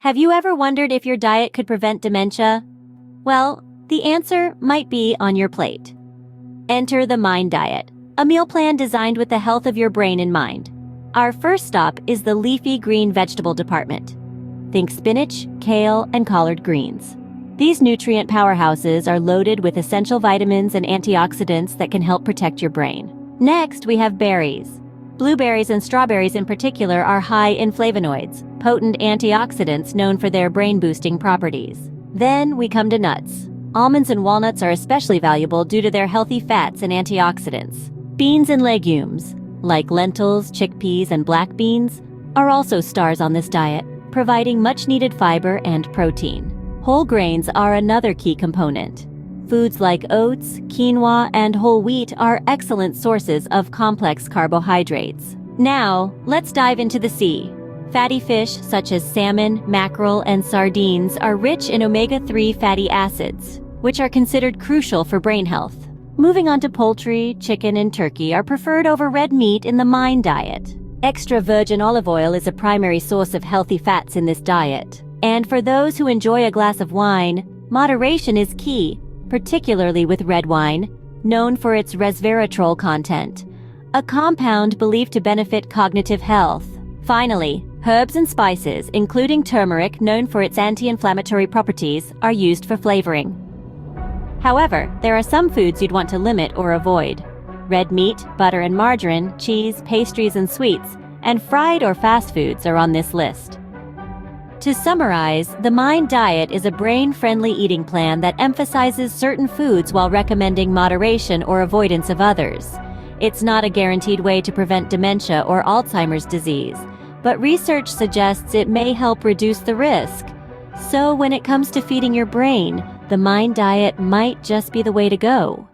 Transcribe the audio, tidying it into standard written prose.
Have you ever wondered if your diet could prevent dementia? Well, the answer might be on your plate. Enter the Mind Diet, a meal plan designed with the health of your brain in mind. Our first stop is the leafy green vegetable department. Think spinach, kale, and collard greens. These nutrient powerhouses are loaded with essential vitamins and antioxidants that can help protect your brain. Next, we have berries. Blueberries and strawberries in particular are high in flavonoids, potent antioxidants known for their brain-boosting properties. Then we come to nuts. Almonds and walnuts are especially valuable due to their healthy fats and antioxidants. Beans and legumes, like lentils, chickpeas, and black beans, are also stars on this diet, providing much-needed fiber and protein. Whole grains are another key component. Foods like oats, quinoa, and whole wheat are excellent sources of complex carbohydrates. Now, let's dive into the sea. Fatty fish such as salmon, mackerel, and sardines are rich in omega-3 fatty acids, which are considered crucial for brain health. Moving on to poultry, chicken, and turkey are preferred over red meat in the Mind Diet. Extra virgin olive oil is a primary source of healthy fats in this diet. And for those who enjoy a glass of wine, moderation is key, particularly with red wine, known for its resveratrol content, a compound believed to benefit cognitive health. Finally, herbs and spices, including turmeric, known for its anti-inflammatory properties, are used for flavoring. However, there are some foods you'd want to limit or avoid. Red meat, butter and margarine, cheese, pastries and sweets, and fried or fast foods are on this list. To summarize, the Mind Diet is a brain-friendly eating plan that emphasizes certain foods while recommending moderation or avoidance of others. It's not a guaranteed way to prevent dementia or Alzheimer's disease, but research suggests it may help reduce the risk. So when it comes to feeding your brain, the Mind Diet might just be the way to go.